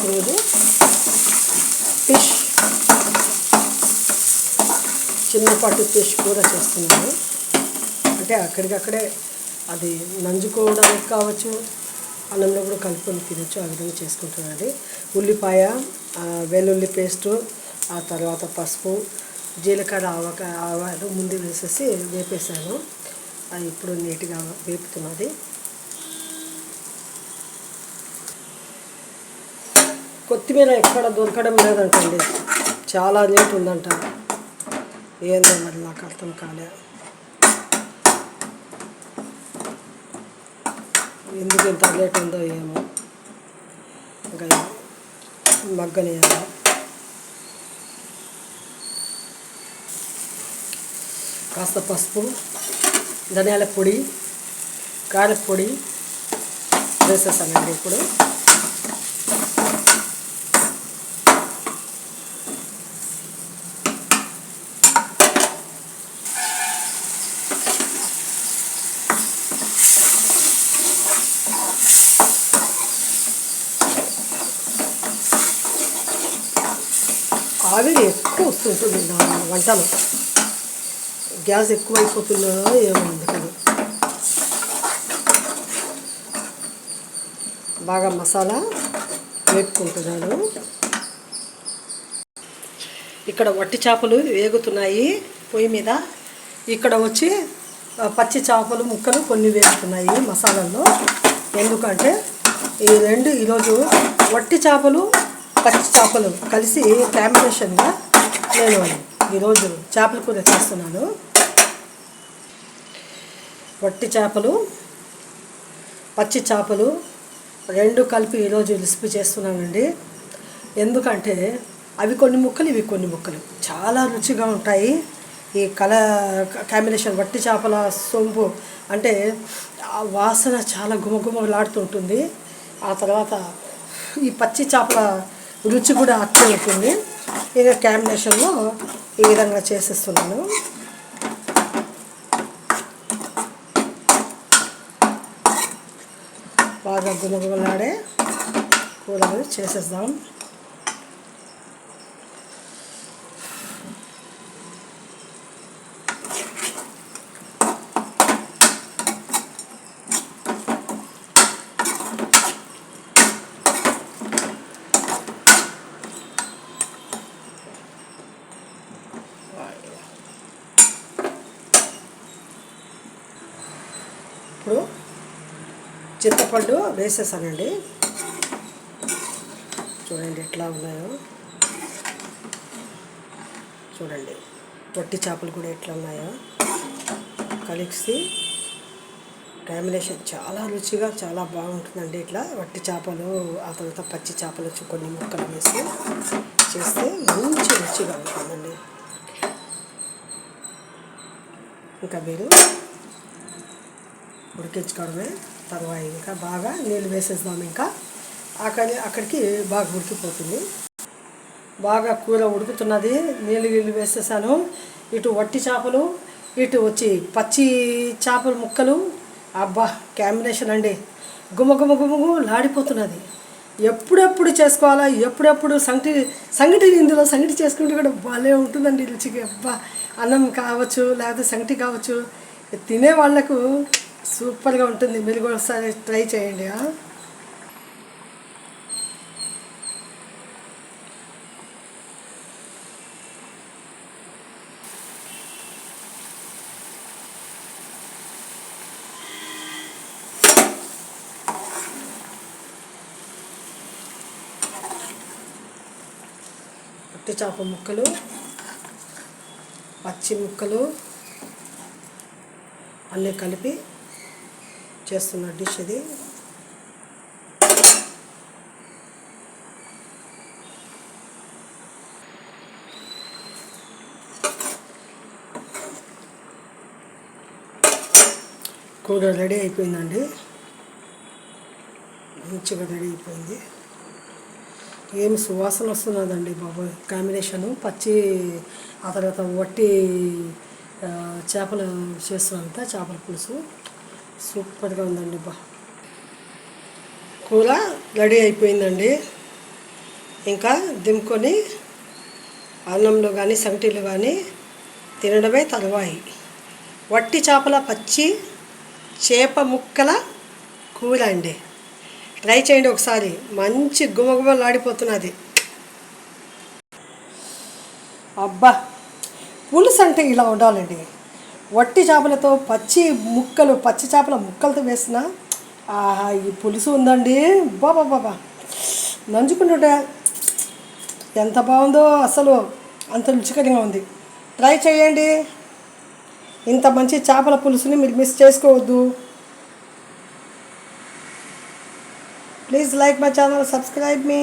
ఈరోజు ఫిష్ చిన్నపాటి ఫిష్ కూర చేస్తున్నాను. అంటే అక్కడికక్కడే అది నంజుకోవడానికి కావచ్చు, అన్నంలో కూడా కలుపుకొని తినచ్చు, ఆ విధంగా చేసుకుంటున్నాను. ఉల్లిపాయ, వెల్లుల్లి పేస్టు, ఆ తర్వాత పసుపు, జీలకర్ర, ఆవాలు ముందు వేసేసి వేపేసాను. అది ఇప్పుడు నీట్గా వేపుతున్నది. కొత్తిమీర ఎక్కడ దొరకడం లేదంటండి, చాలా లేట్ ఉందంట. ఏందో మరి నాకు అర్థం కాలే, ఎందుకు ఇంత లేట్ ఉందో ఏమో. ఇంకా మగ్గనియాలి. కాస్త పసుపు, ధనియాల పొడి, కారం పొడి వేసేసానండి. ఇప్పుడు ఆవిరి ఎక్కువ వస్తుంటుంది నా వంటలు, గ్యాస్ ఎక్కువైపోతుందో ఏమో. అందుకని బాగా మసాలా వేపుకుంటున్నాను. ఇక్కడ వట్టి చేపలు వేగుతున్నాయి పొయ్యి మీద. ఇక్కడ వచ్చి పచ్చి చేపలు ముక్కలు కొన్ని వేగుతున్నాయి మసాలాల్లో. ఎందుకంటే ఈ రెండు ఈరోజు వట్టి చేపలు పచ్చి చేపలు కలిసి కాంబినేషన్గా నేను ఈరోజు చేపల కూర చేస్తున్నాను. వట్టి చేపలు పచ్చి చేపలు రెండు కలిపి ఈరోజు రెసిపీ చేస్తున్నానండి. ఎందుకంటే అవి కొన్ని ముక్కలు, ఇవి కొన్ని ముక్కలు చాలా రుచిగా ఉంటాయి. ఈ కాంబినేషన్ వట్టి చేపల సొంపు అంటే ఆ వాసన చాలా గుమగుమలాడుతుంటుంది. ఆ తర్వాత ఈ పచ్చి చేపల రుచి కూడా అట్లే ఉంటుంది. ఇక కాంబినేషన్లో ఈ విధంగా చేసేస్తున్నాను. బాగా గుమగుమలాడే కూరలు చేసేద్దాం. ఇప్పుడు చింతపండు వేసేసానండి. చూడండి ఎట్లా ఉన్నాయో, చూడండి వట్టి చేపలు కూడా ఎట్లా ఉన్నాయో కలిసి కాంబినేషన్ చాలా రుచిగా చాలా బాగుంటుందండి. ఇట్లా వట్టి చేపలు, ఆ తర్వాత పచ్చి చేపలు కొన్ని ముక్కలు వేసి చేస్తే మంచి రుచిగా ఉంటుందండి. ఇంకా మీరు ఉడికించుకోవడమే తర్వాత. ఇంకా బాగా నీళ్ళు వేసేద్దాం. ఇంకా అక్కడికి బాగా ఉడికిపోతుంది. బాగా కూర ఉడుకుతున్నది, నీళ్ళు వేసేసాను. ఇటు వట్టి చేపలు, ఇటు వచ్చి పచ్చి చేపల ముక్కలు. అబ్బా కాంబినేషన్ అండి, లాడిపోతున్నది. ఎప్పుడెప్పుడు చేసుకోవాలా, ఎప్పుడెప్పుడు సంగటి ఇందులో సంగటి చేసుకుంటే కూడా భలే ఉంటుందండి రుచిగా. అబ్బా అన్నం కావచ్చు, లేకపోతే సంగటి కావచ్చు, తినే వాళ్ళకు సూపర్గా ఉంటుంది. మీరు కూడా ఒకసారి ట్రై చేయండి. పట్టి చేప ముక్కలు, పచ్చి ముక్కలు అన్నీ కలిపి చేస్తున్న డిష్ ఇది. కూర రెడీ అయిపోయిందండి, మంచిగా రెడీ అయిపోయింది. ఏమి సువాసన వస్తున్నదండి బాబు. కాంబినేషను పచ్చి, ఆ తర్వాత వట్టి చేపలు చేస్తున్నంత చేపల పులుసు సూపర్గా ఉందండి. కూర రెడీ అయిపోయిందండి. ఇంకా దింపుకొని అన్నంలో కానీ సంగటిలో కానీ తినడమే తరువాయి. వట్టి చేపల పచ్చి చేప ముక్కల కూర అండి. ట్రై చేయండి ఒకసారి, మంచి గుమగుమలాడిపోతున్నది. అబ్బా, పులుసు అంటే ఇలా ఉండాలండి. వట్టి చేపలతో పచ్చి చేపల ముక్కలతో వేసిన ఆహా, ఈ పులుసు ఉందండి. బాబా బాబా, నంచుకుంటుంటే ఎంత బాగుందో, అసలు అంత రుచికరంగా ఉంది. ట్రై చేయండి. ఇంత మంచి చేపల పులుసుని మీరు మిస్ చేసుకోవద్దు. Please like my channel, subscribe me.